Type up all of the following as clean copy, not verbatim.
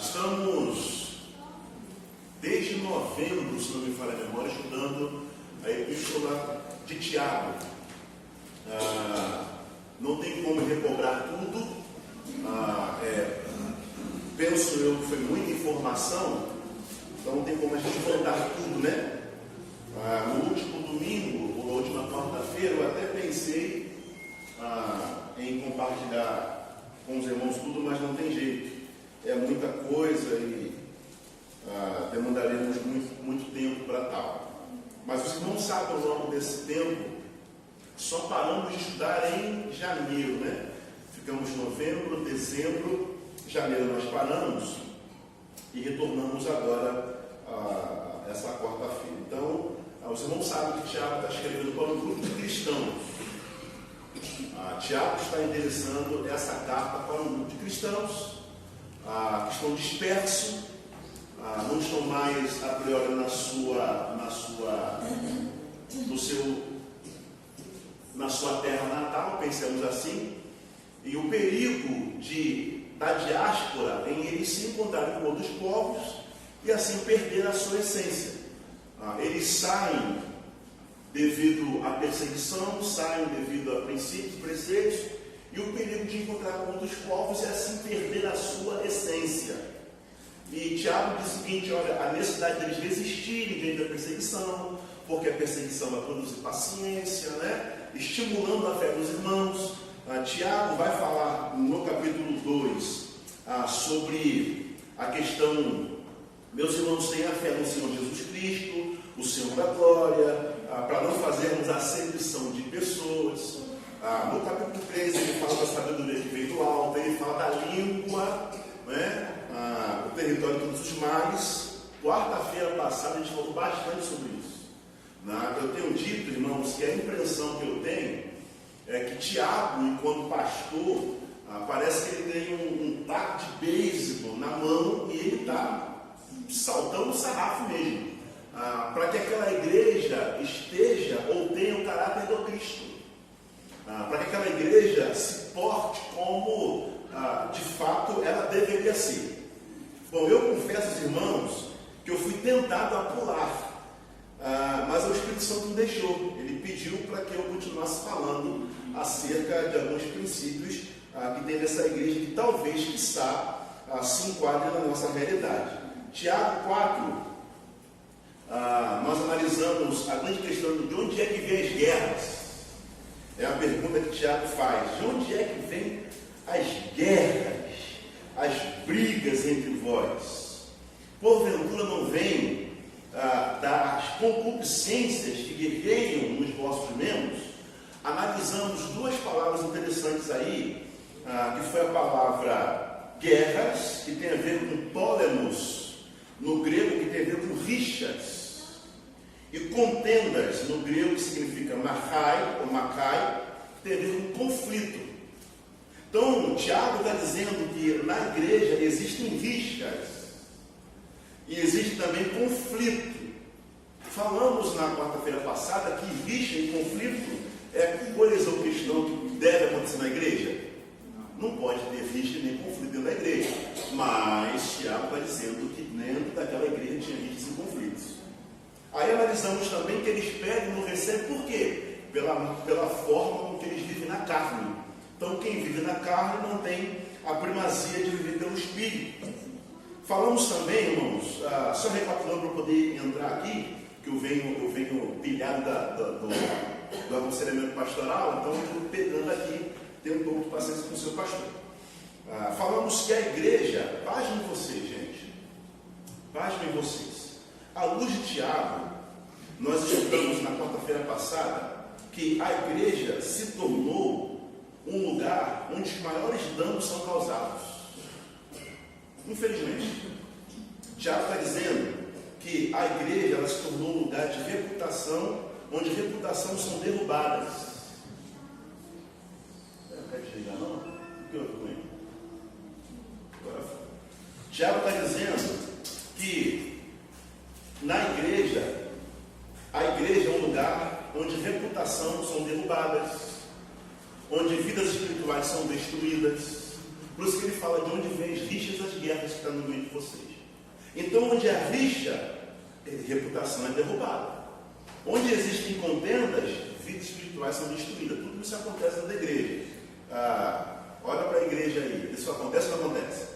Estamos, desde novembro, se não me falha a memória, estudando a Epístola de Tiago. Não tem como recobrar tudo. Penso eu que foi muita informação, então não tem como a gente voltar tudo, né? No último domingo, ou na última quarta-feira, eu até pensei em compartilhar com os irmãos tudo, mas não tem jeito. É muita coisa e demandaremos muito tempo para tal. Mas os irmãos sabem, ao longo desse tempo, só paramos de estudar em janeiro, né? Ficamos novembro, dezembro, janeiro nós paramos e retornamos agora essa quarta-feira. Então, os irmãos sabem que Tiago está escrevendo para um grupo de cristãos. Tiago está endereçando essa carta para um grupo de cristãos que estão dispersos, não estão mais a priori na sua terra natal, pensemos assim, e o perigo da diáspora em eles se encontrarem com outros povos e assim perder a sua essência. Eles saem devido à perseguição, saem devido a princípios, preceitos, e o perigo de encontrar com outros povos é assim perder a sua essência. E Tiago diz o seguinte: olha, a necessidade deles resistirem diante da perseguição, porque a perseguição vai produzir paciência, né? Estimulando a fé dos irmãos. Tiago vai falar no capítulo 2 sobre a questão: meus irmãos, tenham a fé no Senhor Jesus Cristo, o Senhor da glória, para não fazermos acepção de pessoas. No capítulo 13 ele fala da sabedoria que veio do alto, ele fala da língua, né? O território de todos os mares. Quarta-feira passada a gente falou bastante sobre isso. Eu tenho dito, irmãos, que a impressão que eu tenho é que Tiago, enquanto pastor, parece que ele tem um taco de beisebol na mão e ele está saltando o sarrafo mesmo, para que aquela igreja esteja ou tenha o caráter do Cristo, para que aquela igreja se porte como de fato ela deveria ser. Bom, eu confesso, irmãos, que eu fui tentado a pular, mas o Espírito Santo não deixou. Ele pediu para que eu continuasse falando acerca de alguns princípios que tem nessa igreja que talvez, quiçá, se enquadre na nossa realidade. Tiago 4, nós analisamos a grande questão de onde é que vem as guerras. É a pergunta que Tiago faz: de onde é que vem as guerras, as brigas entre vós? Porventura não vem das concupiscências que guerreiam nos vossos membros? Analisamos duas palavras interessantes aí, que foi a palavra guerras, que tem a ver com polemos, no grego, que tem a ver com rixas, e contendas, no grego, que significa makai, ou macai, que tem a ver com conflito. Então, Tiago está dizendo que na igreja existem rixas e existe também conflito. Falamos na quarta-feira passada que rixa e conflito é coisa ou questão que deve acontecer na igreja. Não pode ter rixa nem conflito dentro da igreja. Mas Tiago está dizendo que dentro daquela igreja tinha rixas e conflitos. Aí analisamos também que eles pedem e não recebem. Por quê? Pela forma como que eles vivem na carne. Então, quem vive na carne não tem a primazia de viver pelo Espírito. Falamos também, irmãos, só recapitulando para poder entrar aqui, que eu venho pilhado do aconselhamento pastoral, então eu estou pegando aqui, tenho um pouco de paciência com o seu pastor. Falamos que a igreja, pasmem vocês, gente, pasmem vocês. À luz de Tiago, nós estudamos na quarta-feira passada que a igreja se tornou um lugar onde os maiores danos são causados. Infelizmente, Tiago está dizendo que a igreja ela se tornou um lugar de reputação, onde reputações são derrubadas. Não quer desligar não? O que eu estou com ele? Agora foi. Tiago está dizendo que na igreja, a igreja é um lugar onde reputações são derrubadas, onde vidas espirituais são destruídas, Por isso que ele fala de onde vem as rixas e as guerras que estão no meio de vocês. Então, onde há rixa, reputação é derrubada. Onde existem contendas, vidas espirituais são destruídas. Tudo isso acontece na igreja. Olha para a igreja aí. Isso acontece ou não acontece?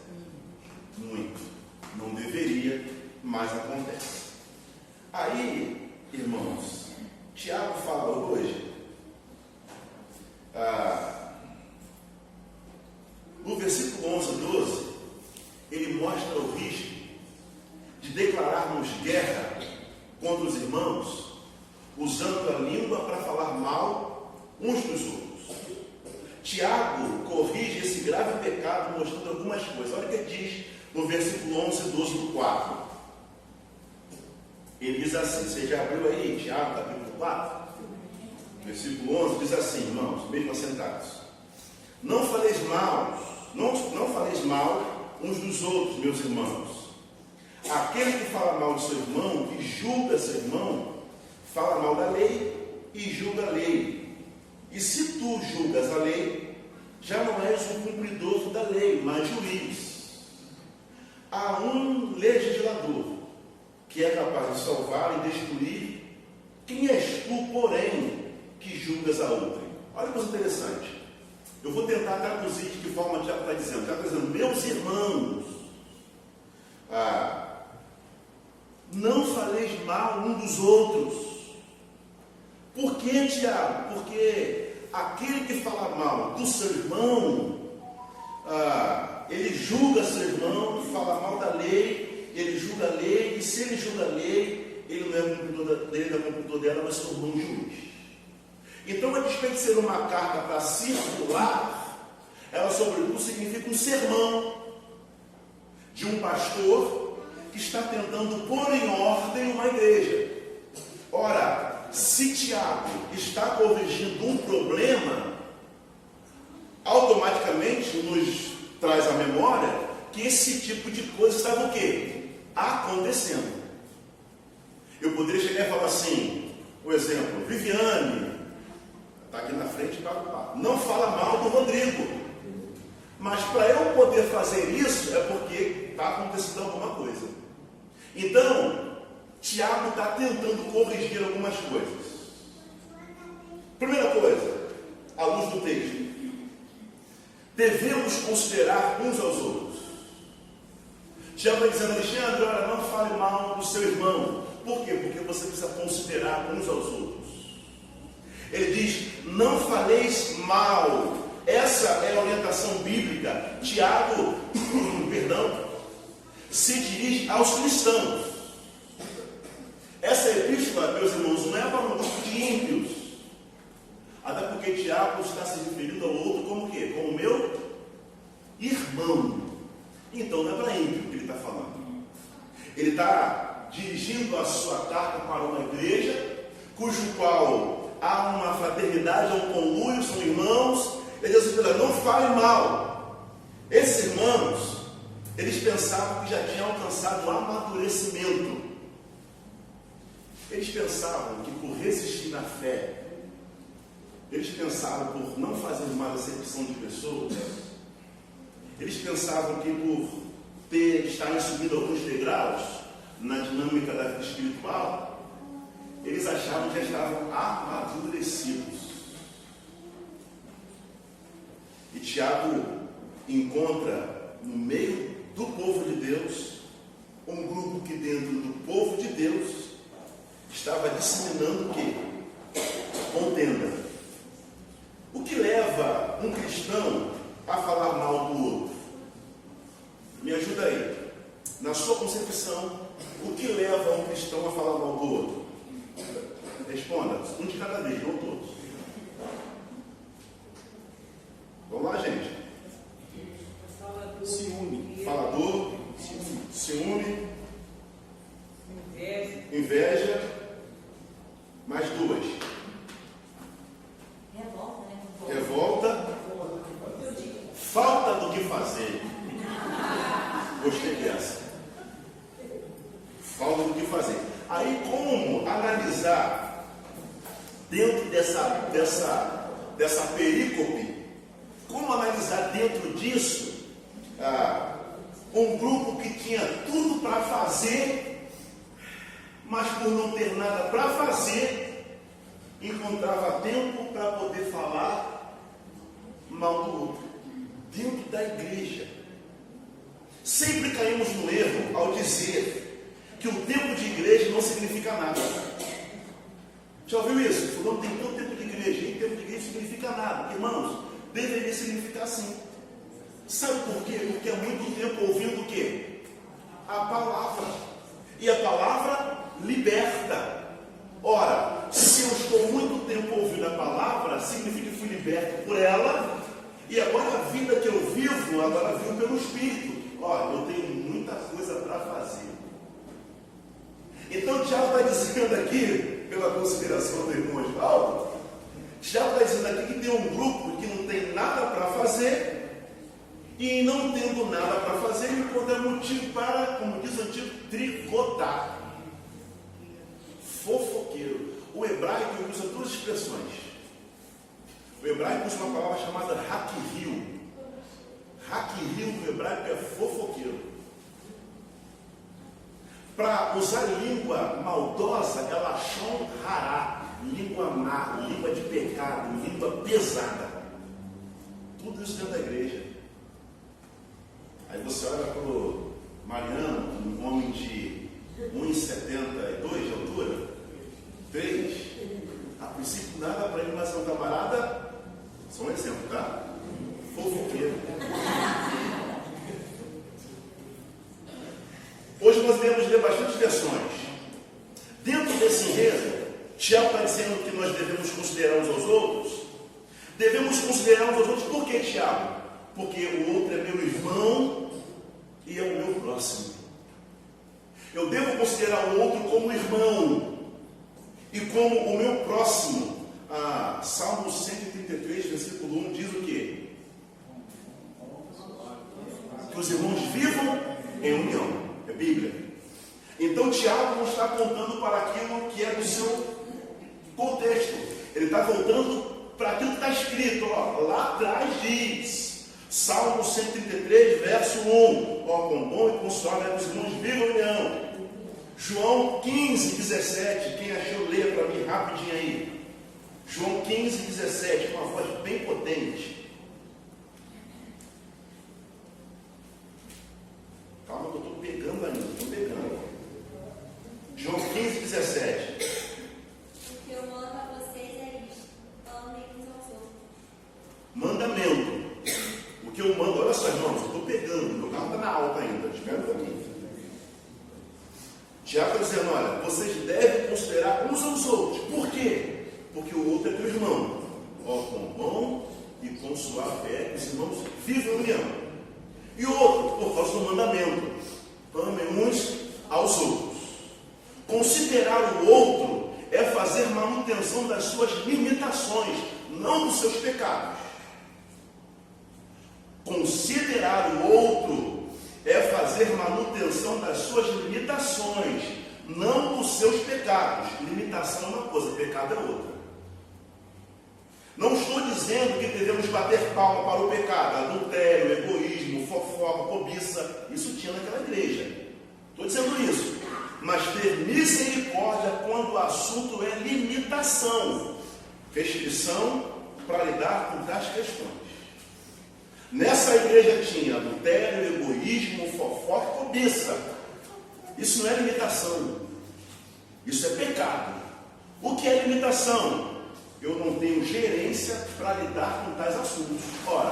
Muito. Não deveria, mas acontece. Aí, irmãos, Tiago fala hoje, no versículo 11 e 12, ele mostra o risco de declararmos guerra contra os irmãos, usando a língua para falar mal uns dos outros. Tiago corrige esse grave pecado mostrando algumas coisas. Olha o que ele diz no versículo 11 e 12 do 4. Ele diz assim, você já abriu aí, Tiago, capítulo 4? Versículo 11 diz assim, irmãos, mesmo assentados. Não faleis mal uns dos outros, meus irmãos. Aquele que fala mal de seu irmão, que julga seu irmão, fala mal da lei e julga a lei. E se tu julgas a lei, já não és um cumpridor da lei, mas juiz. Há um legislador que é capaz de salvar e destruir. Quem és tu, porém, que julgas a outrem? Olha que coisa interessante. Eu vou tentar traduzir de que forma o Tiago está dizendo. Está dizendo, meus irmãos, não faleis mal um dos outros. Por que, Tiago? Porque aquele que fala mal do seu irmão, ele julga seu irmão, fala mal da lei, ele julga a lei, e se ele julga a lei, ele não é cumpridor dela, mas se tornou um juiz. Então, a despeito de ser uma carta para circular, ela sobretudo significa um sermão de um pastor que está tentando pôr em ordem uma igreja. Ora, se Tiago está corrigindo um problema, automaticamente nos traz à memória que esse tipo de coisa estava o quê? Acontecendo. Eu poderia chegar e falar assim, por exemplo, Viviane, está aqui na frente, não fala mal do Rodrigo. Mas para eu poder fazer isso, é porque está acontecendo alguma coisa. Então, Tiago está tentando corrigir algumas coisas. Primeira coisa, à luz do texto, devemos considerar uns aos outros. Tiago está dizendo, Alexandre, olha, não fale mal do seu irmão. Por quê? Porque você precisa considerar uns aos outros. Ele diz, não faleis mal. Essa é a orientação bíblica. Tiago, se dirige aos cristãos. Essa epístola, meus irmãos, não é para um grupo de ímpios. Até porque Tiago está se referindo ao outro como o quê? Como meu irmão. Então não é para ímpio que ele está falando. Ele está dirigindo a sua carta para uma igreja, cujo qual há uma fraternidade, há um conluio, são irmãos. Ele diz assim, não fale mal. Esses irmãos, eles pensavam que já tinham alcançado o amadurecimento. Eles pensavam que por resistir na fé, eles pensavam por não fazer mais acepção de pessoas, eles pensavam que por estarem subindo alguns degraus na dinâmica da vida espiritual, eles achavam que já estavam amadurecidos. E Tiago encontra no meio do povo de Deus um grupo que dentro do povo de Deus estava disseminando o quê? Contenda. O que leva um cristão a falar mal do outro? Me ajuda aí. Na sua concepção, o que leva um cristão a falar mal do outro? Responda, um de cada vez, não todos. Vamos lá, gente. Ciúme. Falador. Ciúme. Inveja. Mais duas. Revolta. Falta do que fazer. Gostei dessa. Falta do que fazer. Aí, como analisar dentro dessa perícope, como analisar dentro disso Um grupo que tinha tudo para fazer, mas por não ter nada para fazer, encontrava tempo para poder falar mal do outro, dentro da igreja. Sempre caímos no erro ao dizer que o tempo de igreja não significa nada. Já ouviu isso? Fulano tem tanto tempo de igreja, e tempo de igreja não significa nada. Irmãos, deveria significar assim. Sabe por quê? Porque é muito tempo ouvindo o quê? A palavra. E a palavra liberta. Ora, se eu estou muito tempo ouvindo a palavra, significa que fui liberto por ela, e agora a vida que eu vivo, agora vivo pelo Espírito. Olha, eu tenho muita coisa para fazer. Então, Tiago está dizendo aqui, pela consideração do irmão Osvaldo, Tiago está dizendo aqui que tem um grupo que não tem nada para fazer, e não tendo nada para fazer, ele encontra motivo para, como diz o antigo, tricotar. Fofoqueiro. O hebraico usa duas expressões. O hebraico usa uma palavra chamada hakiril. Hakiril no hebraico é fofoqueiro. Para usar língua maldosa, é lashon hará, língua má, língua de pecado, língua pesada. Tudo isso dentro da igreja. Aí você olha para o Mariano, um homem de 1,72 de altura, 3, a princípio nada para ele, mas é um camarada, só um exemplo, tá? Fofoqueiro. Hoje nós devemos ler bastante versões. Dentro desse enredo, Tiago está dizendo que nós devemos considerar uns aos outros. Devemos considerar uns aos outros, por que, Tiago? Porque o outro é meu irmão e é o meu próximo. Eu devo considerar o outro como irmão e como o meu próximo. Salmo 133, versículo 1 diz o quê? Que os irmãos vivam em união. É Bíblia. Então Tiago não está contando para aquilo que é do seu contexto. Ele está voltando para aquilo que está escrito. Lá atrás diz... Salmo 133, verso 1. Quão bom e quão suave é que os irmãos vivam em união. João 15, 17. Quem achou, leia para mim rapidinho aí. João 15, 17. Com uma voz bem potente. Calma que eu estou pegando ainda. Estou pegando. João 15, 17. O que eu mando a vocês é isto: amem uns aos outros. Mandamento. O que eu mando, olha só, irmãos, eu estou pegando, meu carro está na alta ainda, espera para mim. Tiago está dizendo, olha, vocês devem considerar uns aos outros. Por quê? Porque o outro é teu irmão. Quão bom e quão suave é que os irmãos vivem em união. E o outro, por causa do mandamento, amem uns aos outros. Considerar o outro é fazer manutenção das suas limitações, não dos seus pecados. Considerar o outro é fazer manutenção das suas limitações, não dos seus pecados. Limitação é uma coisa, pecado é outra. Não estou dizendo que devemos bater palma para o pecado, adultério, egoísmo, fofoca, cobiça. Isso tinha naquela igreja. Estou dizendo isso. Mas ter misericórdia quando o assunto é limitação, restrição para lidar com tais questões. Nessa igreja tinha adultério, egoísmo, fofoca e cobiça. Isso não é limitação. Isso é pecado. O que é limitação? Eu não tenho gerência para lidar com tais assuntos. Ora,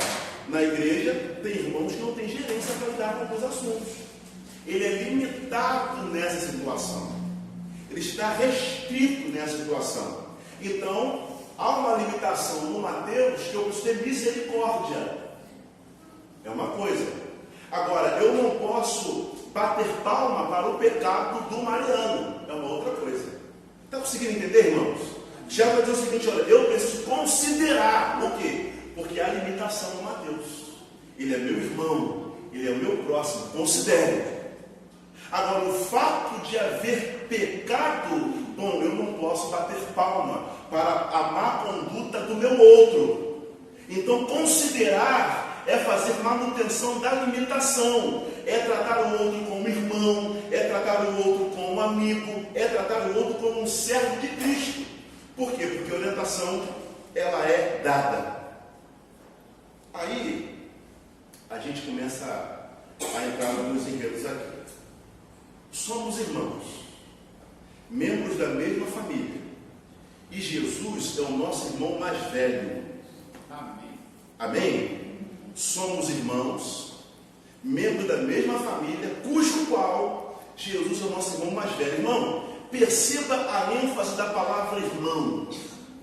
na igreja tem irmãos que não têm gerência para lidar com tais assuntos. Ele é limitado nessa situação. Ele está restrito nessa situação. Então, há uma limitação no Mateus que eu preciso ter misericórdia. É uma coisa. Agora, eu não posso bater palma para o pecado do Mariano. É uma outra coisa. Está conseguindo entender, irmãos? Já vai dizer o seguinte, olha, eu preciso considerar o quê? Porque há limitação no Mateus. Ele é meu irmão, ele é o meu próximo. Considere. Agora, o fato de haver pecado, bom, eu não posso bater palma para a má conduta do meu outro. Então, considerar é fazer manutenção da limitação, é tratar o outro como irmão, é tratar o outro como amigo, é tratar o outro como um servo de Cristo. Por quê? Porque a orientação, ela é dada. Aí, a gente começa a entrar nos enredos aqui. Somos irmãos, membros da mesma família, e Jesus é o nosso irmão mais velho. Amém. Amém? Somos irmãos, membros da mesma família, cujo qual Jesus é o nosso irmão mais velho. Irmão, perceba a ênfase da palavra irmão.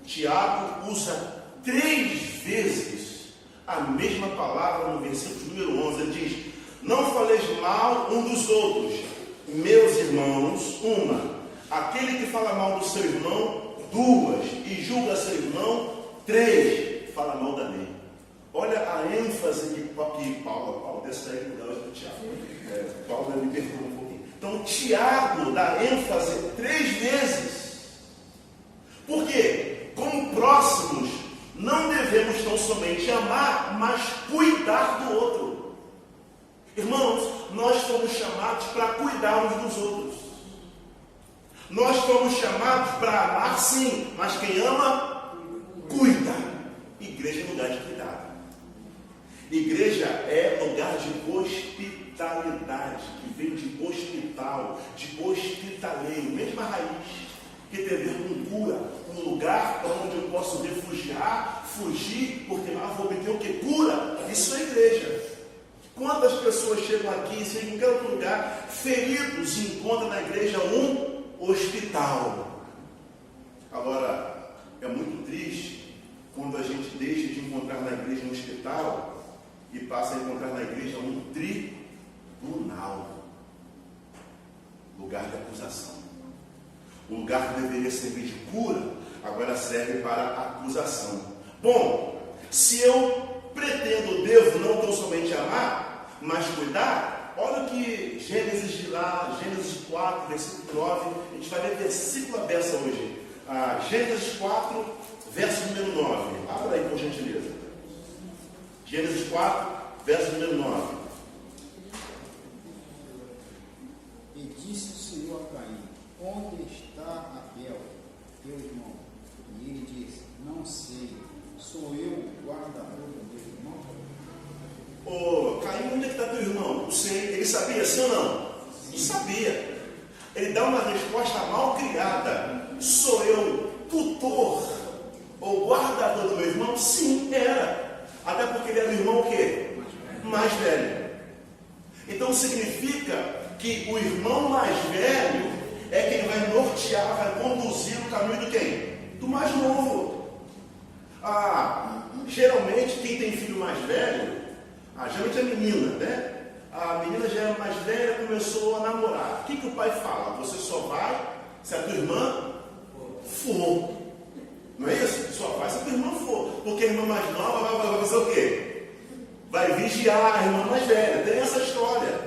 Tiago usa 3 vezes a mesma palavra no versículo número 11. Ele diz: não faleis mal um dos outros, meus irmãos. Aquele que fala mal do seu irmão, 2, e julga seu irmão, 3, fala mal da lei. Olha a ênfase que Paulo desce daí do Tiago. Paulo me pergunta um pouquinho. Então Tiago dá ênfase 3 vezes. Por quê? Como próximos, não devemos tão somente amar, mas cuidar do outro. Irmãos, nós fomos chamados para cuidar uns dos outros. Nós fomos chamados para amar, sim, mas quem ama, cuida. Igreja é lugar de cuidado. Igreja é lugar de hospitalidade, que vem de hospital, de hospitaleiro, mesma raiz, que tem a ver com cura, um lugar para onde eu posso refugiar, fugir, porque vou obter o que? Cura. Isso é igreja. Quantas pessoas chegam aqui, em qualquer outro lugar, feridos, e encontram na igreja um hospital. Agora, é muito triste quando a gente deixa de encontrar na igreja um hospital e passa a encontrar na igreja um tribunal, lugar de acusação. O lugar que deveria servir de cura, agora serve para acusação. Bom, se eu pretendo, devo não tão somente amar, mas cuidar, olha o que Gênesis de lá, Gênesis 4, versículo 9, a gente vai ver versículo a beça hoje. Gênesis 4, verso número 9. Abra aí, por gentileza. Gênesis 4, verso número 9. E disse o Senhor a Caim: onde está Abel, teu irmão? E ele disse: não sei, sou eu o guardador do meu irmão? Caim, onde é que está teu irmão? Não sei. Ele sabia, sim ou não? Sim. Sabia. Ele dá uma resposta mal criada. Sou eu tutor ou guardador do meu irmão? Sim, era. Até porque ele era o irmão o quê? Mais velho. Então significa que o irmão mais velho é quem vai nortear, vai conduzir o caminho de quem? Do mais novo. Geralmente quem tem filho mais velho, geralmente é menina, né? A menina já é mais velha, começou a namorar. O que o pai fala? Você só vai se a tua irmã for. Não é isso? Só vai se a tua irmã for. Porque a irmã mais nova vai fazer o quê? Vai vigiar a irmã mais velha. Tem essa história.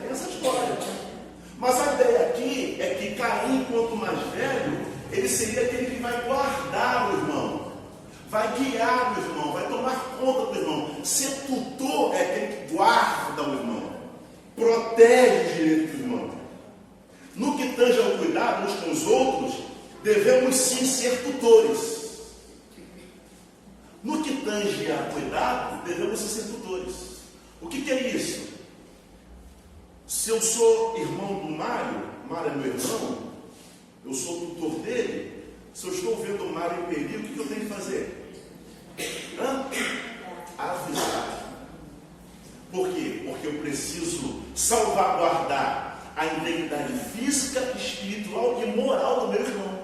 Mas a ideia aqui é que Caim, quanto mais velho, ele seria aquele que vai guardar o irmão, vai guiar o irmão, vai tomar conta do irmão. Ser tutor é aquele que guarda o irmão, protege os direitos do irmão. No que tange ao cuidado uns com os outros, devemos sim ser tutores. No que tange a cuidado, devemos sim ser tutores. O que é isso? Se eu sou irmão do Mário é meu irmão, eu sou tutor dele, se eu estou vendo o Mário em perigo, o que eu tenho que fazer? Avisar. Por quê? Porque eu preciso salvaguardar a integridade física, espiritual e moral do meu irmão.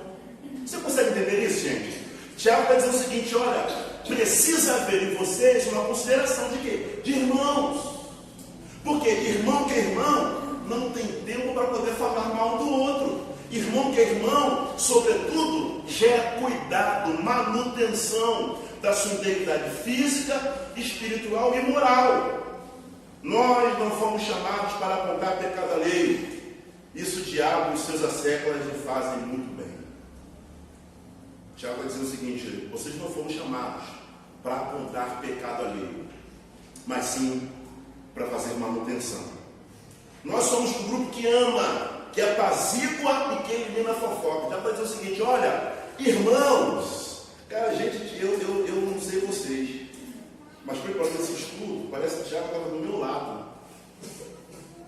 Você consegue entender isso, gente? Tiago vai dizer o seguinte: olha, precisa haver em vocês uma consideração de quê? De irmãos. Porque irmão que é irmão não tem tempo para poder falar mal do outro. Irmão que é irmão, sobretudo, gera cuidado, manutenção da sua integridade física, espiritual e moral. Nós não fomos chamados para apontar pecado alheio. Isso o diabo e os seus asseclas fazem muito bem. Tiago vai dizer o seguinte: vocês não foram chamados para apontar pecado alheio. mas sim para fazer manutenção. Nós somos um grupo que ama, que apazigua e que elimina a fofoca. Já para dizer o seguinte: olha, irmãos, cara, gente, eu não sei vocês, mas preparando esse estudo, parece que o Tiago estava do meu lado.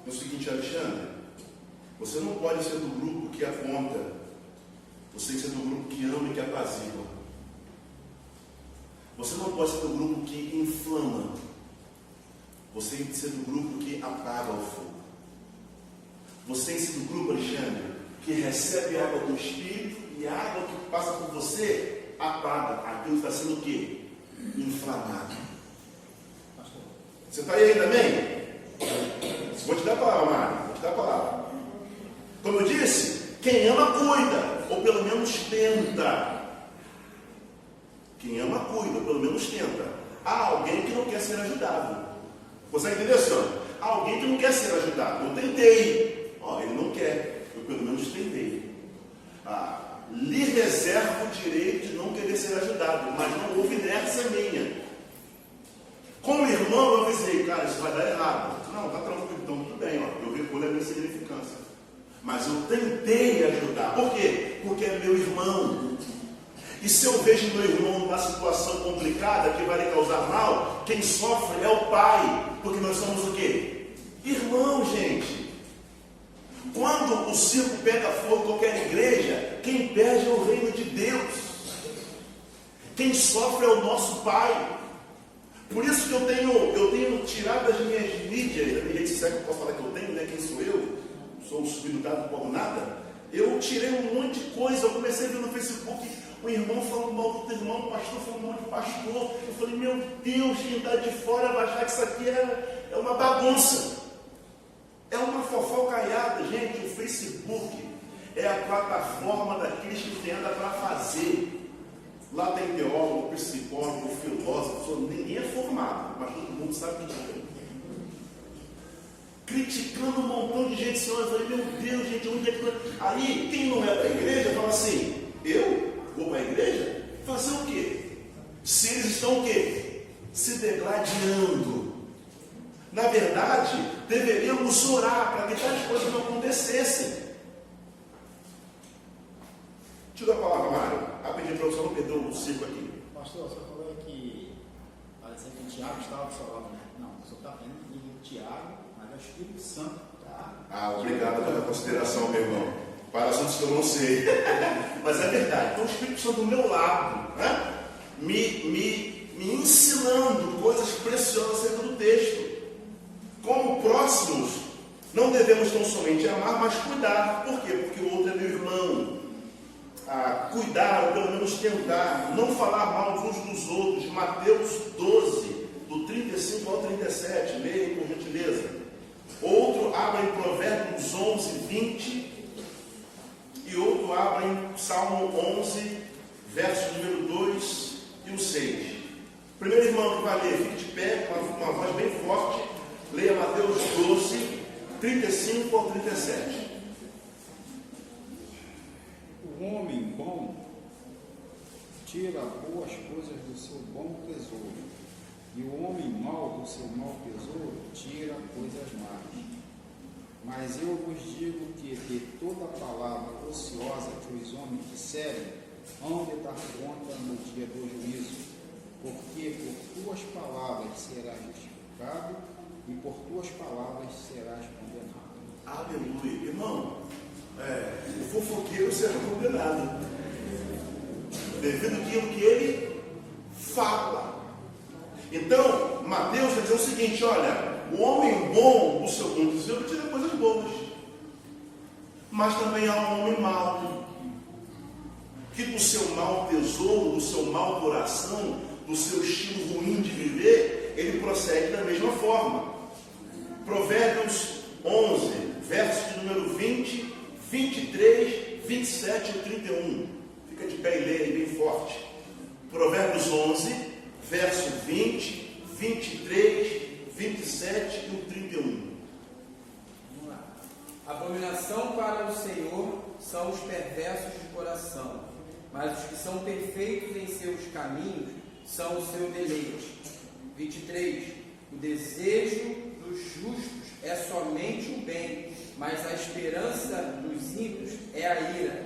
É o seguinte, Alexandre, você não pode ser do grupo que aponta, você tem que ser do grupo que ama e que apazigua. Você não pode ser do grupo que inflama, você tem que ser do grupo que apaga o fogo. Você tem que ser do grupo, Alexandre, que recebe a água do Espírito e a água que passa por você apaga aquilo que está sendo o quê? Inflamado. Você está aí também? Vou te dar a palavra, Mário. Vou te dar a palavra. Como eu disse, quem ama cuida, ou pelo menos tenta. Quem ama cuida, ou pelo menos tenta. Há alguém que não quer ser ajudado. Consegue entender, senhor? Há alguém que não quer ser ajudado. Eu tentei. Ele não quer. Eu pelo menos tentei. Lhe reservo o direito de não querer ser ajudado, mas não houve inércia minha. Como irmão, eu avisei, cara, isso vai dar errado. Não, tá tranquilo, então tudo bem, eu recolho a minha significância. Mas eu tentei ajudar. Por quê? Porque é meu irmão. E se eu vejo meu irmão numa situação complicada que vai lhe causar mal, quem sofre é o pai. Porque nós somos o quê? Irmão, gente. Quando o circo pega fogo em qualquer igreja, quem perde é o reino de Deus. Quem sofre é o nosso pai. Por isso que eu tenho tirado das minhas mídias, da minha rede social, que eu posso falar que eu tenho, né? Quem sou eu? Sou um subnudado por nada. Eu tirei um monte de coisa. Eu comecei a ver no Facebook um irmão falando mal do outro irmão, um pastor falando mal de pastor. Eu falei, meu Deus, quem está de fora vai achar que isso aqui é uma bagunça. É uma fofocaiada, gente. O Facebook é a plataforma daqueles que tem nada para fazer. Lá tem teólogo, psicólogo, filósofo, ninguém é formado, mas todo mundo sabe que é. Criticando um montão de gente, senhor. Eu falei, meu Deus, gente, onde é que... Aí, quem não é da igreja, fala assim, eu vou para a igreja? Fazer o quê? Se eles estão o quê? Se degladiando. Na verdade, deveríamos orar para que tais coisas não acontecessem. Deixa eu dar a palavra, Mário. Rapidinho para você não perder o ciclo aqui. Pastor, você falou que parece que o Tiago estava do seu lado, né? Não, o senhor está falando de Tiago, mas é o Espírito Santo, tá? Obrigado pela consideração, meu irmão. Para assuntos que eu não sei. Mas é verdade. Então o Espírito Santo do meu lado, né? me ensinando coisas preciosas acerca do texto. Como próximos, não devemos tão somente amar, mas cuidar. Por quê? Porque o outro é meu irmão. Cuidar, ou pelo menos tentar, não falar mal uns dos outros. Mateus 12, do 35 ao 37, leia por gentileza. Outro abre em Provérbios 11, 20, e outro abre em Salmo 11, verso número 2 e o 6. Primeiro irmão que vai ler, fique de pé, com uma voz bem forte, leia Mateus 12, 35 ao 37. O homem bom tira boas coisas do seu bom tesouro, e o homem mau do seu mau tesouro tira coisas más. Mas eu vos digo que de toda palavra ociosa que os homens disserem, hão de dar conta no dia do juízo, porque por tuas palavras serás justificado, e por tuas palavras serás condenado. Aleluia. Irmão, o fofoqueiro será condenado devido àquilo que ele fala. Então, Mateus vai dizer o seguinte: olha, o homem bom do seu bom tesouro tira coisas boas, mas também há um homem mau, que do seu mau tesouro, do seu mau coração, do seu estilo ruim de viver, ele procede da mesma forma. Provérbios 11, versos de número 20, 23, 27 e 31. Fica de pé e lê aí bem forte. Provérbios 11, verso 20, 23, 27 e 31. Vamos lá. Abominação para o Senhor são os perversos de coração, mas os que são perfeitos em seus caminhos são o seu deleite. 23. O desejo dos justos é somente o bem, mas a esperança dos ímpios é a ira.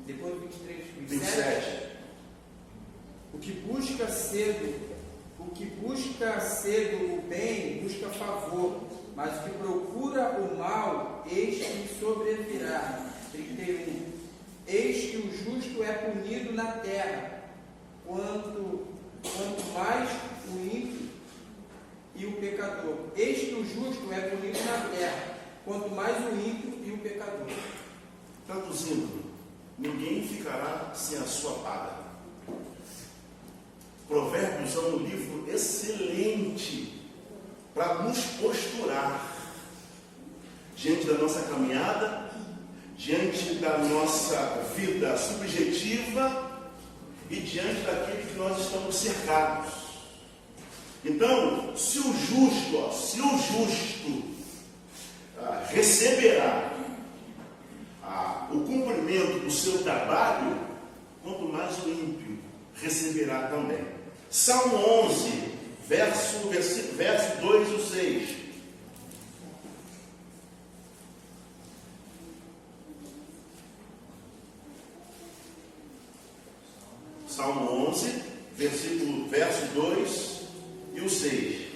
Depois do 23, 27. O que busca cedo o bem busca favor, mas o que procura o mal, eis que lhe sobrevirá. 31. Eis que o justo é punido na terra, quanto mais o ímpio e o pecador. Eis que o justo é punido na terra, quanto mais o ímpio e o pecador. Traduzindo, ninguém ficará sem a sua paga. Provérbios é um livro excelente para nos posturar diante da nossa caminhada, diante da nossa vida subjetiva e diante daquele que nós estamos cercados. Então, se o justo receberá o cumprimento do seu trabalho, quanto mais o ímpio receberá também. Salmo 11, verso 2 e 6. Salmo 11, verso 2 e o 6.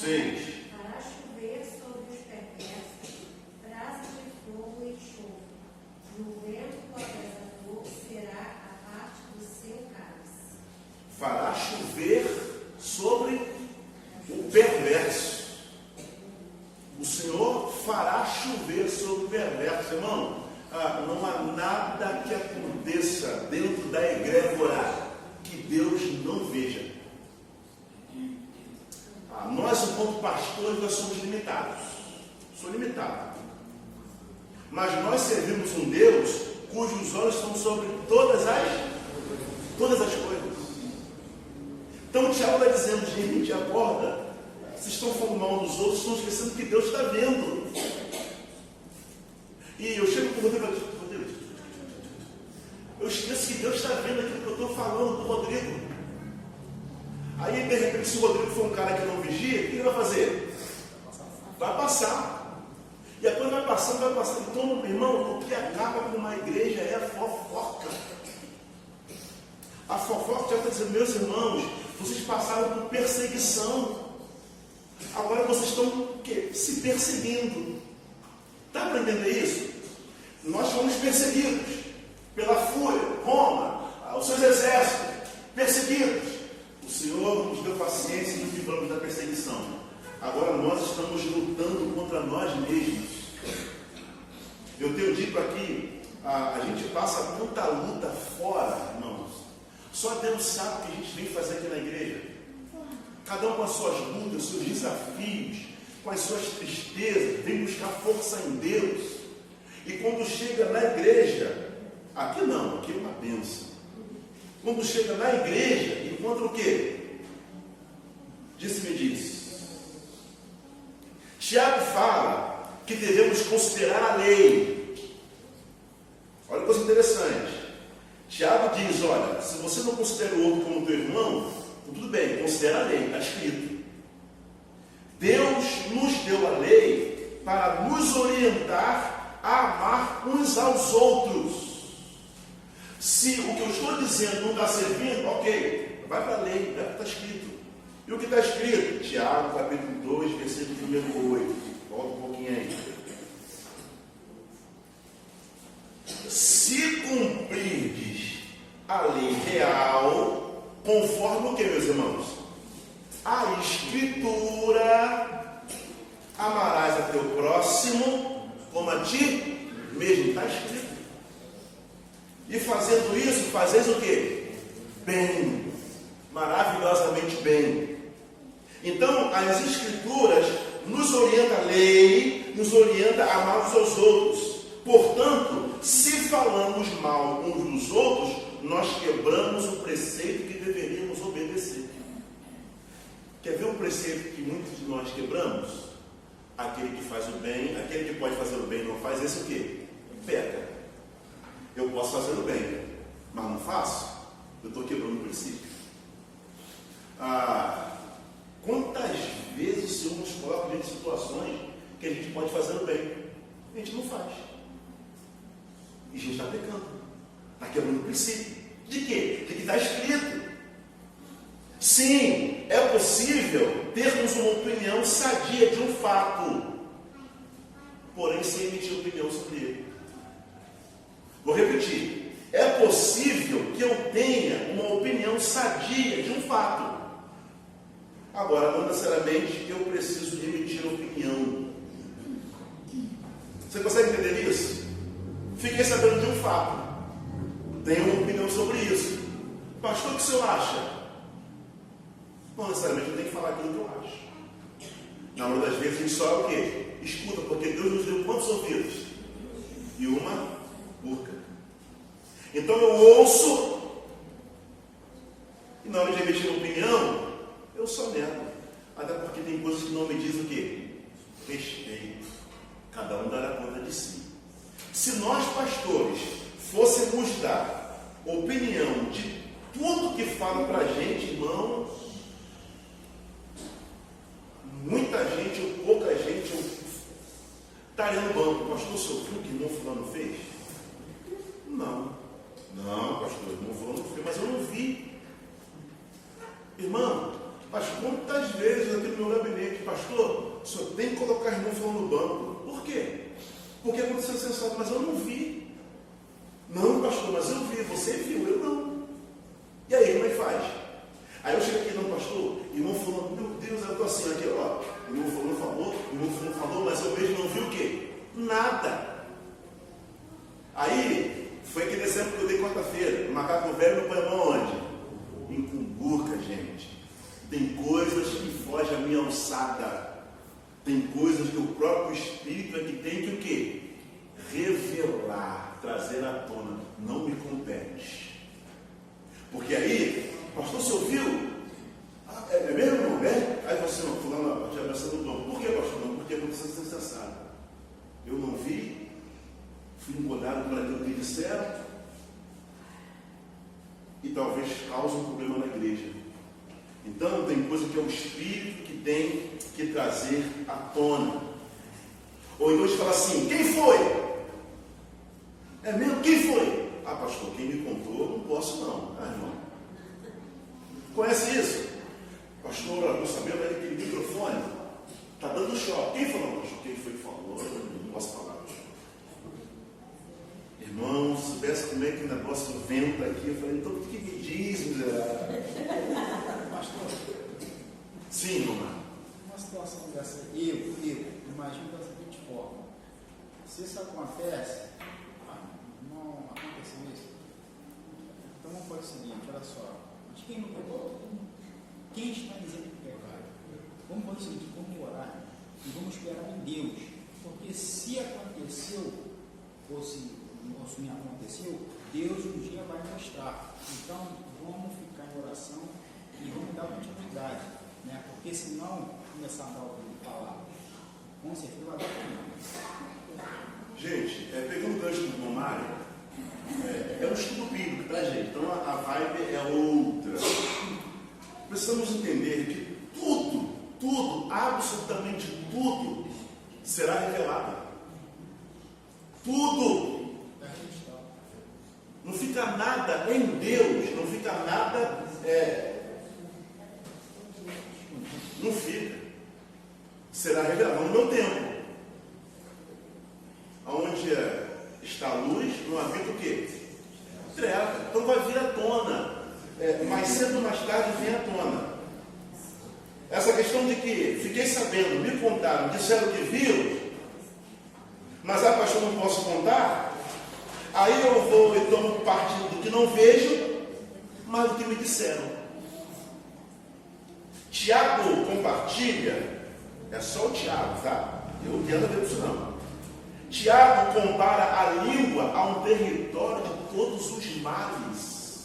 Fará chover sobre os perversos, brasas de fogo e enxofre. No vento abrasador será a parte do seu cálice. Fará chover sobre o perverso. O Senhor fará chover sobre o perverso. Irmão, não há nada que aconteça dentro da egrégora que Deus não veja. Nós, enquanto pastores, nós somos limitados. Sou limitado. Mas nós servimos um Deus cujos olhos estão sobre todas as coisas. Então o Tiago está dizendo, gente, acorda. Vocês estão falando mal dos outros, estão esquecendo que Deus está vendo. E eu chego para o Rodrigo e digo, Rodrigo, eu esqueço que Deus está vendo aquilo que eu estou falando do Rodrigo. Aí, de repente, se o Rodrigo for um cara que não vigia, o que ele vai fazer? Vai passar. E a coisa vai passando, vai passando. Então, irmão, o que acaba com uma igreja é a fofoca. A fofoca já está dizendo, meus irmãos, vocês passaram por perseguição. Agora vocês estão o quê? Se perseguindo. Dá para entender isso? Nós fomos perseguidos pela fúria, Roma, os seus exércitos, perseguidos. O Senhor nos deu paciência e nos livramos da perseguição. Agora nós estamos lutando contra nós mesmos. Eu tenho dito aqui, a gente passa tanta luta fora, irmãos. Só Deus sabe o que a gente vem fazer aqui na igreja. Cada um com as suas lutas, seus desafios, com as suas tristezas, vem buscar força em Deus. E quando chega na igreja, aqui não, aqui é uma bênção. Quando chega na igreja, encontra o quê? Disse-me diz. Tiago fala que devemos considerar a lei. Olha que coisa interessante. Tiago diz, olha, se você não considera o outro como teu irmão, tudo bem, considera a lei, está escrito. Deus nos deu a lei para nos orientar a amar uns aos outros. Se o que eu estou dizendo não está servindo, ok, vai para a lei, vai para o que está escrito. E o que está escrito? Tiago, capítulo 2, versículo número 8. Volta um pouquinho aí. Se cumprirdes a lei real, conforme o que, meus irmãos? A Escritura, amarás a teu próximo como a ti mesmo. Está escrito. E fazendo isso, fazeis o quê? Bem. Maravilhosamente bem. Então, as Escrituras nos orientam a lei, nos orienta a amar uns aos outros. Portanto, se falamos mal uns dos outros, nós quebramos o preceito que deveríamos obedecer. Quer ver um preceito que muitos de nós quebramos? Aquele que faz o bem, aquele que pode fazer o bem e não faz, esse o quê? Peca. Eu posso fazer o bem, mas não faço, eu estou quebrando o princípio. Quantas vezes o Senhor nos coloca em situações que a gente pode fazer o bem, a gente não faz. E a gente está pecando, está quebrando o princípio. De quê? De que está escrito. Sim, é possível termos uma opinião sadia de um fato, porém sem emitir opinião sobre ele. Vou repetir. É possível que eu tenha uma opinião sadia de um fato. Agora, não necessariamente eu preciso de emitir opinião. Você consegue entender isso? Fiquei sabendo de um fato. Tenho uma opinião sobre isso. Pastor, o que o senhor acha? Não necessariamente eu tenho que falar aquilo que eu acho. Na maioria das vezes a gente só é o quê? Escuta, porque Deus nos deu quantos ouvidos? E uma boca. Então eu ouço, e na hora de emitir opinião, eu só nego. Até porque tem coisas que não me dizem o quê? Respeito. Cada um dará conta de si. Se nós, pastores, fôssemos dar opinião de tudo que fala para a gente, irmão, muita gente ou pouca gente estaria no banco. Pastor, o senhor viu o que irmão fulano fez? Não, pastor, o irmão fulano fez, mas eu não vi. Irmão, mas quantas vezes aqui no meu gabinete, pastor, o senhor tem que colocar o irmão fulano no banco? Por quê? Porque aconteceu sensato, mas eu não vi. Não, pastor, mas eu vi, você viu, eu não. E aí, como é que faz? Aí eu chego aqui, não, pastor, irmão fulano, meu Deus, eu estou assim, aqui, ó, irmão fulano falou, mas eu mesmo não vi o quê? Nada. Aí, foi aquele exemplo que eu dei quarta-feira, o macaco velho não põe a mão onde? Em cumburca, gente. Tem coisas que fogem à minha alçada. Tem coisas que o próprio Espírito é que tem que o quê? Revelar, trazer à tona. Não me compete. Porque aí, pastor, o senhor viu? É mesmo, não é? Aí você, não, fulano, te abraçando o dom. Por que, pastor? Não, porque aconteceu sensacional. Eu não vi, fui incomodado por aquilo que disseram, e talvez cause um problema na igreja. Então, tem coisa que é o Espírito que tem que trazer à tona. Ou então a gente fala assim, quem foi? É mesmo? Quem foi? Ah, pastor, quem me contou, não posso não. Ah, irmão. Conhece isso? Pastor, eu estou sabendo daquele microfone. Está dando choque. Quem falou? Pastor, quem foi que falou? Eu não posso falar. Irmão, se soubesse como é que o negócio venta aqui, eu falei, então o que me diz, miserável? Pastor, sim, irmão. uma situação dessa, eu imagino da seguinte forma: se isso acontece, não aconteceu isso, então vamos fazer o seguinte, olha só, mas quem não pecou? Quem está dizendo que pecado? Vamos fazer o seguinte, vamos orar e vamos esperar em Deus, porque se aconteceu, ou se não aconteceu, Deus um dia vai mostrar. Então vamos ficar em oração e vamos dar continuidade, né? Porque senão começar a ouvir falar, com certeza vai dar problema. Gente, pegando o gancho do irmão Mário, é um estudo bíblico, tá, gente? Então a vibe é outra. Precisamos entender que tudo, absolutamente tudo, será revelado. Tudo. Não fica nada em Deus, não fica nada. Não fica. Será revelado no meu tempo. Onde está a luz, não habita o quê? Treva. Então vai vir à tona. Mais cedo ou mais tarde vem à tona. Essa questão de que fiquei sabendo, me contaram, disseram que viram, mas pastor, não posso contar. Aí eu vou e tomo parte do que não vejo, mas do que me disseram. Tiago compartilha, é só o Tiago, tá? Eu não quero ver isso não. Tiago compara a língua a um território de todos os males.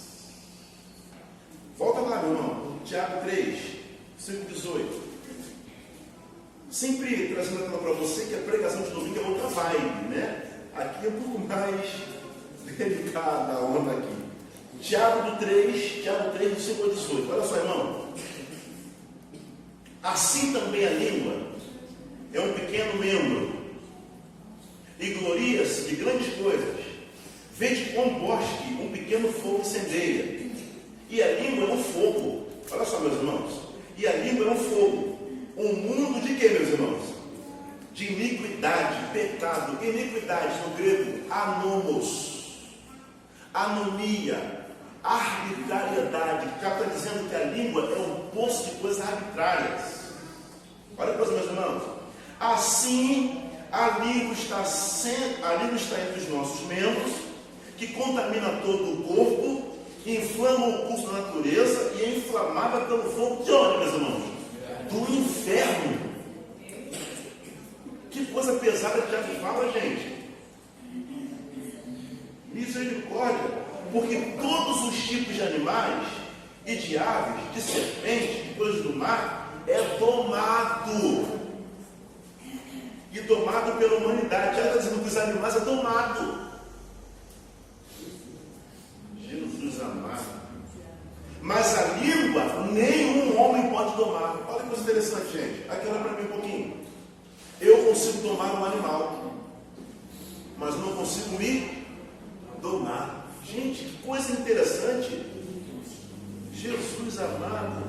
meu irmão, Tiago 3, 5,18. Sempre trazendo para você que a pregação de domingo é outra vibe, né? Aqui é um pouco mais delicada a onda aqui. Tiago 3, 5 a 18. Olha só, irmão. Assim também a língua é um pequeno membro e gloria-se de grandes coisas. Vede quão bosque um pequeno fogo incendeia. E a língua é um fogo. Olha só, meus irmãos. E a língua é um fogo. Um mundo de quê, meus irmãos? De iniquidade, pecado. Iniquidade no grego, anomos. Anomia. Arbitrariedade. Já está dizendo que a língua é um poço de coisas arbitrárias. Olha a coisa, meus irmãos. Assim, a língua está entre os nossos membros, que contamina todo o corpo, inflama o curso da natureza e é inflamada pelo fogo de onde, meus irmãos? Do inferno. Que coisa pesada que já me fala, gente. Misericórdia. Porque todos os tipos de animais e de aves, de serpentes, de coisas do mar, é domado. E domado pela humanidade. Já está dizendo que os animais é domado. Jesus amado. Mas a língua, nenhum homem pode domar. Olha que coisa interessante, gente. Aqui olha para mim um pouquinho. Eu consigo domar um animal, mas não consigo me domar. Gente, que coisa interessante. Jesus amado.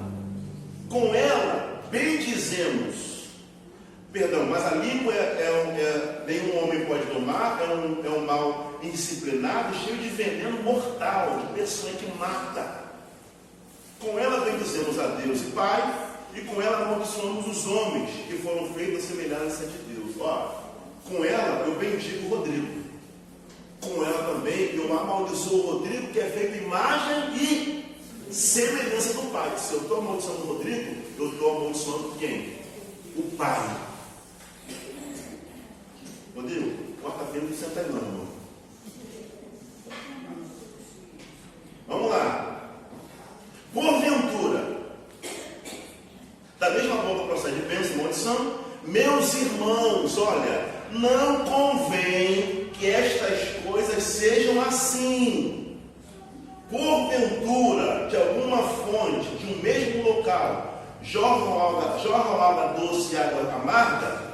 Com ela, bendizemos. Perdão, mas a língua nenhum homem pode domar, é um mal indisciplinado, cheio de veneno mortal, de pessoa que mata. Com ela bendizemos a Deus e Pai, e com ela amaldiçoamos os homens que foram feitos à semelhança de Deus. Ó, com ela eu bendigo o Rodrigo. Com ela também eu amaldiçoo o Rodrigo, que é feito imagem e semelhança do Pai. Se eu estou amaldiçoando o Rodrigo, eu estou amaldiçoando quem? O Pai. Rodrigo, quarta-feira não senta aí não, irmão. Vamos lá. Porventura, da mesma boca procede bênção e maldição. Meus irmãos, olha, não convém que estas coisas sejam assim. Porventura, de alguma fonte, de um mesmo local, jorram água doce e água amarga,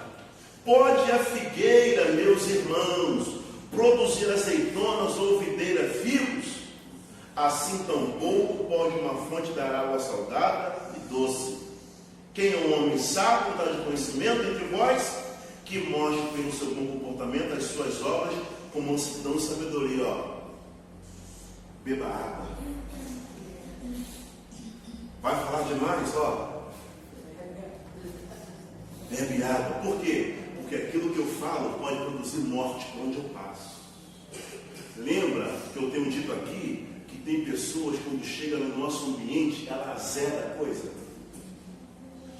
pode a figueira, meus irmãos, produzir azeitonas ou videira figos? Assim tampouco pode uma fonte dar água salgada e doce. Quem é um homem sábio, dá de conhecimento entre vós, que mostre pelo seu bom comportamento as suas obras com mansidão e sabedoria. Ó. Beba água. Vai falar demais, ó. Bebe água. Por quê? Porque aquilo que eu falo pode produzir morte por onde eu passo. Lembra que eu tenho dito aqui que tem pessoas, quando chega no nosso ambiente, ela azeda a coisa.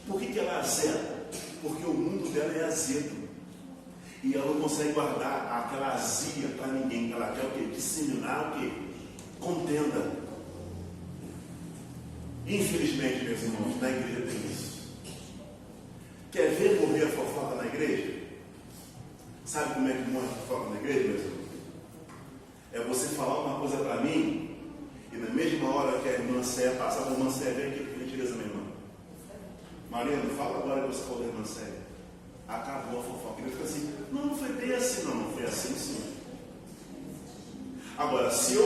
Por que ela azeda? Porque o mundo dela é azedo. E ela não consegue guardar aquela azia para ninguém. Ela quer o quê? Disseminar o quê? Contenda. Infelizmente, meus irmãos, na igreja tem isso. Quer ver morrer a fofoca na igreja? Sabe como é que morre a fofoca na igreja, meus irmãos? É você falar uma coisa para mim, e na mesma hora que a irmã Sé passa, a irmã Sé vem aqui, por gentileza, minha irmã. Mariana, fala agora que você falou da irmã Sé. Acabou a fofoca. Ele fica assim, não foi bem assim, não foi assim sim. Agora, se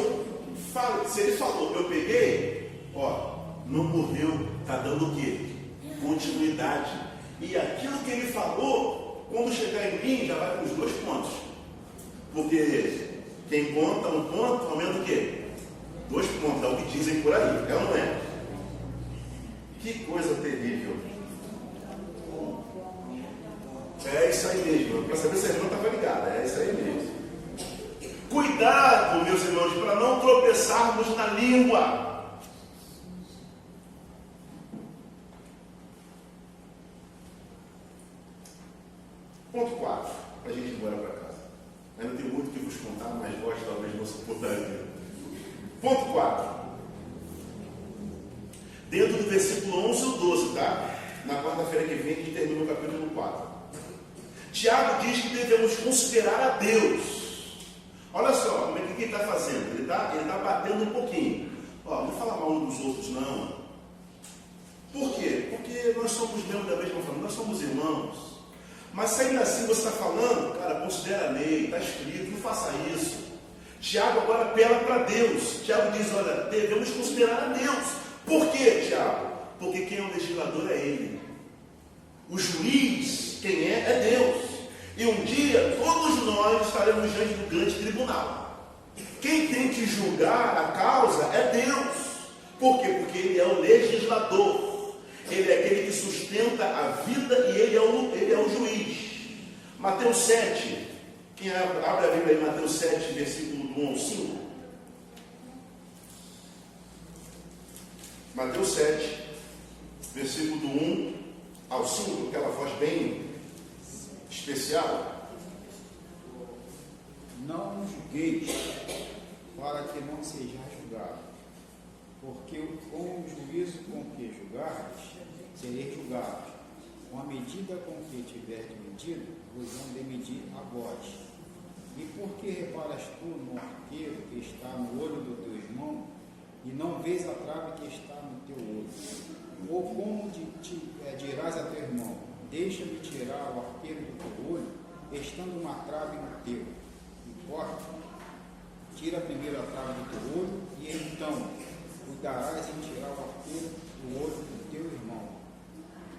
ele falou, eu peguei, ó, não morreu, está dando o quê? Continuidade. E aquilo que ele falou, quando chegar em mim, já vai com os 2 pontos. Porque quem conta um ponto, aumenta o quê? 2 pontos, é o que dizem por aí, é ou não é? Que coisa terrível. É isso aí mesmo, para saber se a irmã estava ligada, é isso aí mesmo. Cuidado, meus irmãos, para não tropeçarmos na língua. Ponto 4, para a gente ir embora para casa. Ainda tenho muito que vos contar, mas vós talvez não suportaria. Ponto 4. do versículo 11 ao 12, tá? Na quarta-feira que vem, a gente termina o capítulo 4. Tiago diz que devemos considerar a Deus. Olha só, como é que ele está fazendo? Ele está batendo um pouquinho. Ó, não fala mal uns dos outros, não. Por quê? Porque nós somos membros da mesma família, nós somos irmãos. Mas ainda assim você está falando, cara, considera a lei, está escrito, não faça isso. Tiago agora apela para Deus. Tiago diz, olha, devemos considerar a Deus. Por quê, Tiago? Porque quem é o legislador é Ele. O juiz, quem é Deus. E um dia, todos nós estaremos diante do grande tribunal. Quem tem que julgar a causa é Deus. Por quê? Porque Ele é o legislador. Ele é aquele que sustenta a vida e Ele é o juiz. Mateus 7. Quem abre a Bíblia em Mateus 7, versículo do 1 ao 5. Mateus 7, versículo do 1 ao 5, aquela voz bem especial. Não julgueis, para que não sejais julgados, porque com o juízo com que julgardes, sereis julgados. Com a medida com que tiverdes medido, vos vão de medir a vós. E por que reparas tu no arqueiro que está no olho do teu irmão, e não vês a trave que está no teu olho? Ou como dirás a teu irmão, deixa-me tirar o arqueiro do teu olho, estando uma trave no teu? Importa, tira primeiro a trave do teu olho, e então cuidarás em tirar o arqueiro do olho do teu irmão.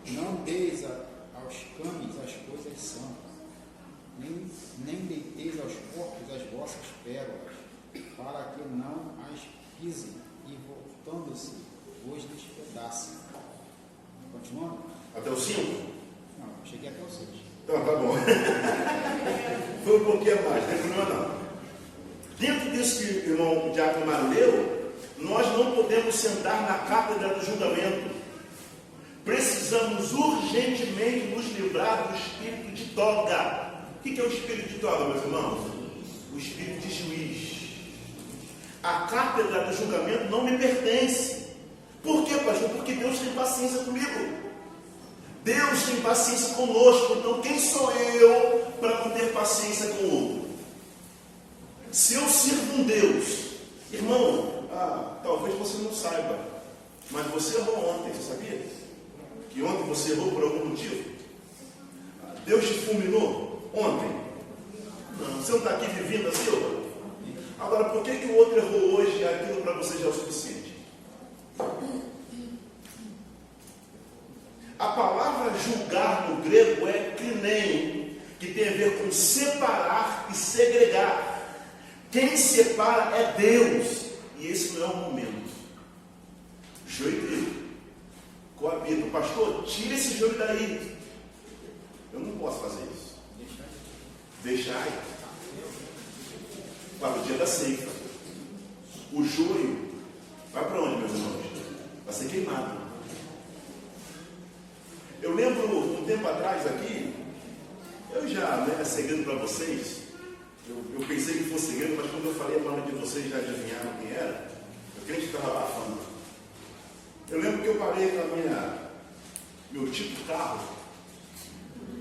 Não deis aos cães as coisas santas, nem deiteis aos porcos as vossas pérolas, para que não as pisem e, voltando-se, vos despedacem. Continuando? Até o 5? Não, cheguei até o 6. Então, tá bom. Foi um pouquinho a mais, não tem problema não. Dentro disso que o irmão Diácono Mário leu, nós não podemos sentar na cátedra do julgamento. Precisamos urgentemente nos livrar do espírito de toga. O que é o espírito de toga, meus irmãos? O espírito de juiz. A cátedra do julgamento não me pertence. Por quê, pastor? Porque Deus tem paciência comigo. Deus tem paciência conosco. Então quem sou eu para não ter paciência com o outro? Se eu sirvo um Deus, irmão, talvez você não saiba, mas você errou ontem, você sabia? Que ontem você errou por algum motivo? Deus te fulminou ontem? Não, você não está aqui vivendo assim, ó? Agora, por que o outro errou hoje e aquilo para você já é o suficiente? A palavra julgar no grego é krinein, que tem a ver com separar e segregar. Quem separa é Deus, e esse não é o momento. Joio e trigo coabitam. Pastor, tira esse joio daí. Eu não posso fazer isso. Deixai para o dia da ceifa. O joio vai para onde, meus irmãos? Vai ser queimado. Eu lembro um tempo atrás aqui, eu já, né, segredo para vocês, eu pensei que fosse segredo, mas quando eu falei a nome de vocês já adivinharam quem era. Eu crente que estava abafando. Eu lembro que eu parei com meu tipo de carro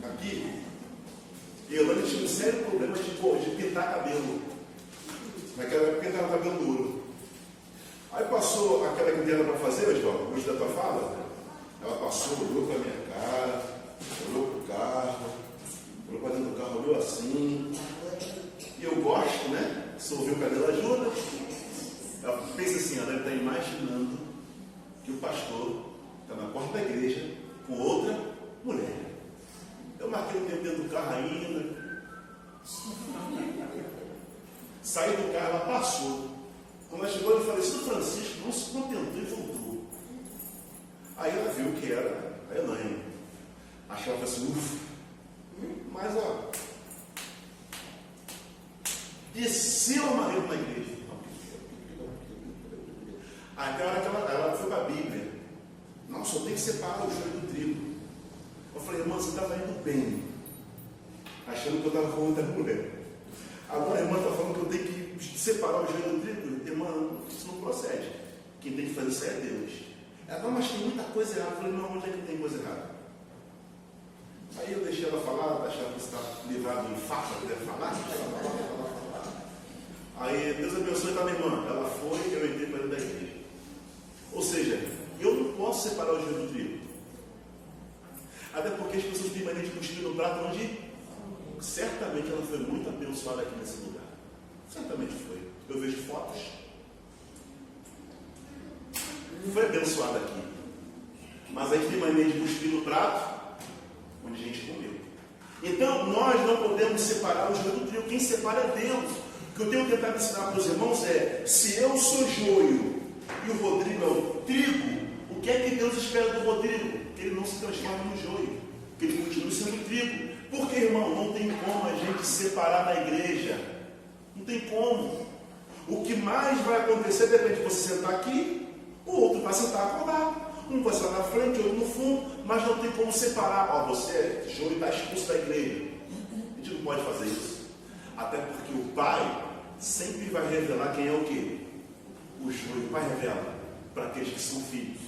aqui, e eu lembro que tinha um sério problema de pintar cabelo. Naquela época pintava cabelo duro. Aí passou aquela que era para fazer, Oswaldo, hoje da tua fala, ela passou, olhou para a minha cara, olhou para o carro, olhou para dentro do carro, olhou assim. E eu gosto, né? Se ouvir o cabelo ajuda. Ela pensa assim, ela deve estar imaginando que o pastor está na porta da igreja com outra mulher. Eu marquei o tempo dentro do carro ainda. Saí do carro, ela passou. Quando ela chegou, eu falei, São Francisco não se contentou e voltou. Aí ela viu que era a Elaine. Achou ela assim, ufa. Mas, ó, desceu a marreta na igreja. Até a hora que ela foi para a Bíblia. Não, só tem que separar o joio do trigo. Eu falei, irmã, você estava indo bem, achando que eu estava com outra mulher. Agora a irmã está falando que eu tenho que separar o joio do trigo. Irmã, isso não procede. Quem tem que fazer isso é Deus. Ela, não, mas tem muita coisa errada. Eu falei, não, onde é que tem coisa errada? Aí eu deixei ela falar, achava que você está livrado em faca, até falar. Aí, Deus abençoe, tá, minha irmã? Ela foi, eu entrei para dentro da igreja. Ou seja, eu não posso separar o joio do trigo. Até porque as pessoas têm mania de cuspir no prato onde certamente ela foi muito abençoada aqui nesse lugar. Certamente foi. Eu vejo fotos. Foi abençoada aqui. Mas a gente tem mania de cuspir no prato onde a gente comeu. Então, nós não podemos separar o joio do trigo. Quem separa é Deus. O que eu tenho tentado ensinar para os irmãos é: se eu sou joio e o Rodrigo é o trigo, o que é que Deus espera do Rodrigo? Que ele não se transforme no joio, que ele continue sendo trigo. Porque, irmão, não tem como a gente separar na igreja. Não tem como. O que mais vai acontecer depende de você sentar aqui, o outro vai sentar acordado. Um vai sentar na frente, outro no fundo, mas não tem como separar. Ó, você é joio e está expulso da igreja. A gente não pode fazer isso. Até porque o pai sempre vai revelar quem é o quê? O joio. O pai revela para aqueles que são filhos.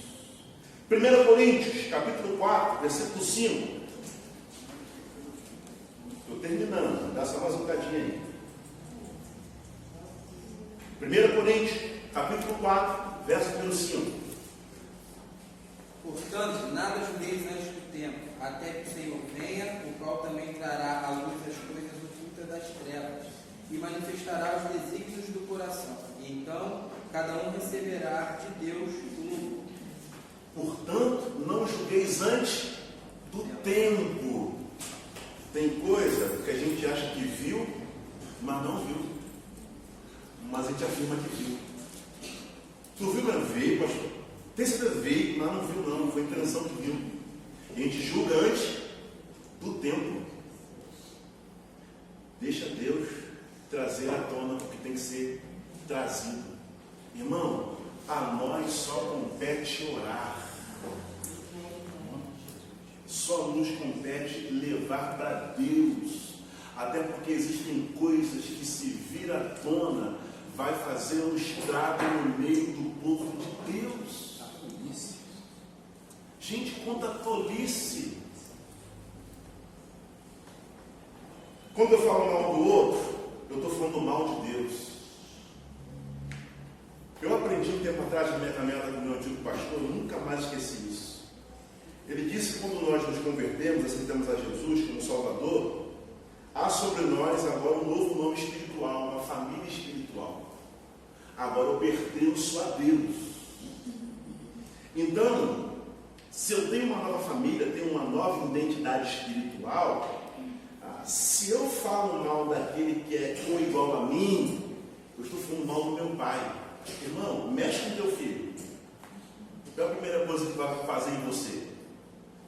1 Coríntios, capítulo 4, versículo 5. Estou terminando, dá só mais um bocadinho aí. 1 Coríntios, capítulo 4, verso 5. Portanto, nada julgueis antes do tempo, até que o Senhor venha, o qual também trará à luz as coisas ocultas das trevas, e manifestará os desígnios do coração. E então, cada um receberá de Deus o louvor. Portanto, não julgueis antes do tempo. Tem coisa que a gente acha que viu, mas não viu. Mas a gente afirma que viu. Tu viu, mas veio, pastor? Tem certeza? Veio, mas não viu, não. Foi intenção que viu. E a gente julga antes do tempo. Deixa Deus trazer à tona o que tem que ser trazido. Irmão, a nós só compete orar. Só nos compete levar para Deus. Até porque existem coisas que, se vir à tona, vai fazer um estrago no meio do povo de Deus. Gente, quanta tolice. Quando eu falo mal do outro, eu estou falando mal de Deus. Eu aprendi um tempo atrás na minha caminhada com o meu antigo pastor, eu nunca mais esqueci isso. Ele disse que quando nós nos convertemos, aceitamos a Jesus como Salvador, há sobre nós agora um novo nome espiritual, uma família espiritual. Agora eu pertenço a Deus. Então, se eu tenho uma nova família, tenho uma nova identidade espiritual, se eu falo mal daquele que é igual a mim, eu estou falando mal do meu pai. Irmão, mexe com teu filho. Qual é a primeira coisa que vai fazer em você?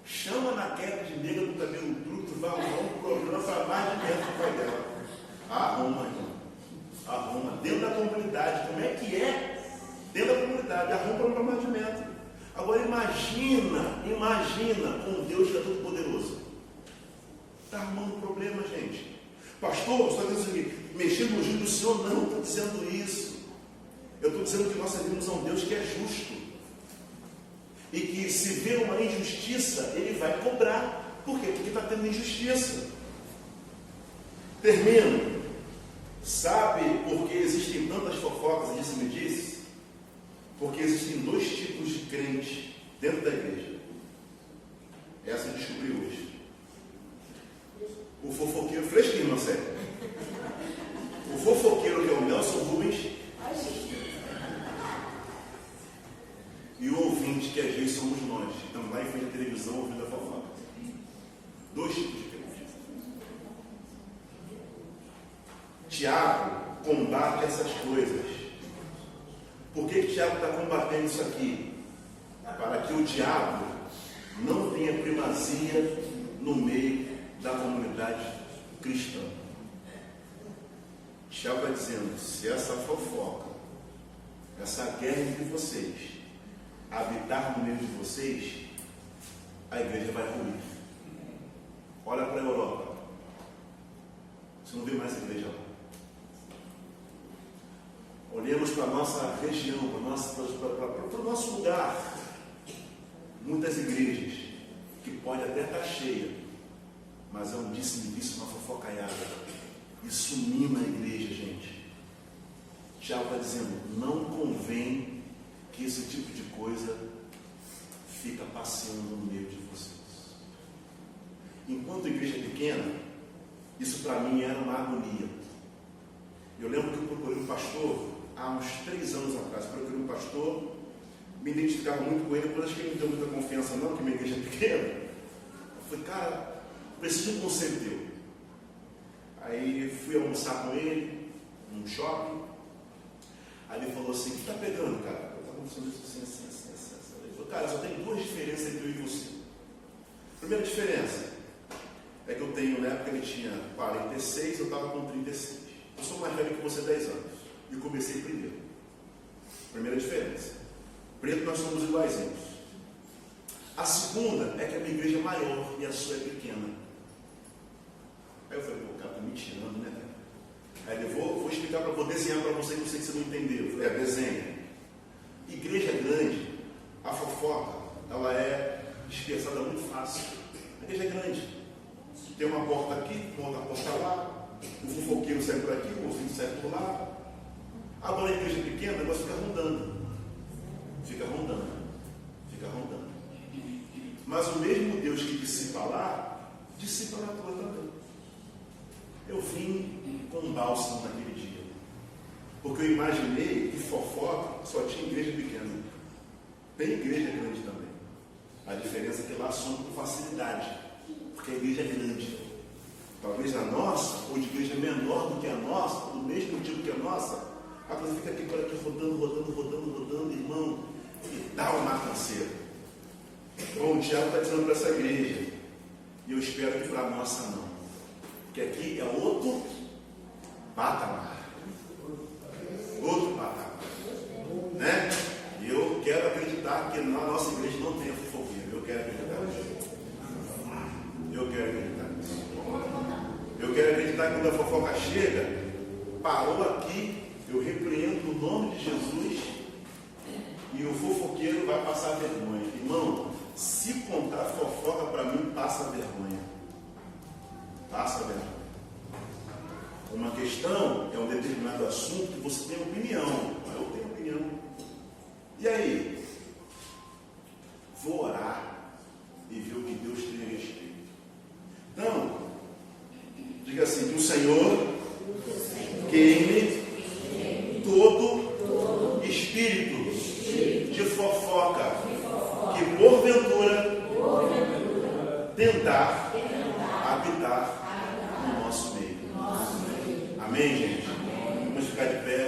Chama na queda de nega do cabelo duro, tu vai arrumar um programa para mais de dentro do pai dela. Arruma, irmão. Arruma. Dentro da comunidade. Como é que é? Dentro da comunidade. Arruma para mais de dentro. Agora imagina com Deus que é todo poderoso. Está arrumando problema, gente. Pastor, você está dizendo assim, mexer no juízo do Senhor? Não, estou dizendo isso. Eu estou dizendo que nós servimos a um Deus que é justo. E que, se vê uma injustiça, Ele vai cobrar. Por quê? Porque está tendo injustiça. Termino. Sabe por que existem tantas fofocas, disse me disse? Porque existem dois tipos de crentes dentro da igreja. Essa eu descobri hoje. O fofoqueiro, fresquinho, não sei. O fofoqueiro, que é o Nelson Rubens, e o ouvinte, que às vezes somos nós, que estamos lá em frente à televisão ouvindo a fofoca. Dois tipos de crentes. Tiago combate essas coisas. Por que Tiago está combatendo isso aqui? Para que o diabo não tenha primazia no meio da comunidade cristã. Tiago está dizendo: se essa fofoca, essa guerra entre vocês habitar no meio de vocês, a igreja vai ruir. Olha para a Europa, você não vê mais igreja lá. Olhemos para a nossa região, para o nosso lugar. muitas igrejas que pode até estar cheia, mas é um disse-me-disse, uma fofocaiada. Isso mina a igreja, gente. Tiago está dizendo, não convém que esse tipo de coisa fica passeando no meio de vocês. Enquanto a igreja é pequena, isso para mim era uma agonia. Eu lembro que eu procurei um pastor, há uns 3 anos atrás, procurei um pastor, me identificava muito com ele, depois acho que ele não deu muita confiança não, que minha igreja é pequena. Eu falei, cara, preciso de um conselho teu. Aí fui almoçar com ele, num shopping. Aí ele falou assim, o que está pegando, cara? Eu estava conversando isso assim. Ele falou, cara, só tem 2 diferenças entre eu e você. Primeira diferença é que eu tenho, na época ele tinha 46, eu estava com 36. Eu sou mais velho que você 10 anos. E comecei primeiro. Primeira diferença. Preto, nós somos iguaizinhos. A segunda é que a minha igreja é maior e a sua é pequena. Aí eu falei, pô, cara, tá me tirando, né? Aí eu vou explicar, vou desenhar para você, que eu sei que você não entendeu. Eu falei, desenha. Igreja grande, a fofoca, ela é dispersada muito fácil. A igreja é grande. Tem uma porta aqui, outra porta lá, o fofoqueiro sai por aqui, o ouvido sai por lá. Agora a igreja pequena, o negócio fica rondando. Fica rondando. Mas o mesmo Deus que dissipa lá, dissipa na tua também. Eu vim com um bálsamo naquele dia. Porque eu imaginei que fofoca só tinha igreja pequena. Tem igreja grande também. A diferença é que lá somos com facilidade. Porque a igreja é grande. Talvez a nossa, ou de igreja menor do que a nossa, do mesmo tipo que a nossa, a coisa fica aqui por aqui rodando, irmão, e dá uma canseira. Bom, o Tiago está dizendo para essa igreja, e eu espero que para a nossa não, porque aqui é outro patamar, né? E eu quero acreditar que na nossa igreja não tem fofoqueiro. Eu quero acreditar nisso. Eu quero acreditar que quando a fofoca chega, parou aqui, eu repreendo no nome de Jesus e o fofoqueiro vai passar vergonha. Irmão, se contar fofoca para mim, passa vergonha. Uma questão é um determinado assunto que você tem opinião. Eu tenho opinião. E aí? Vou orar e ver o que Deus tem a respeito. Então, diga assim, que o Senhor queime todo espírito de fofoca que porventura tentar habitar no nosso meio. Amém, gente? Vamos ficar de pé.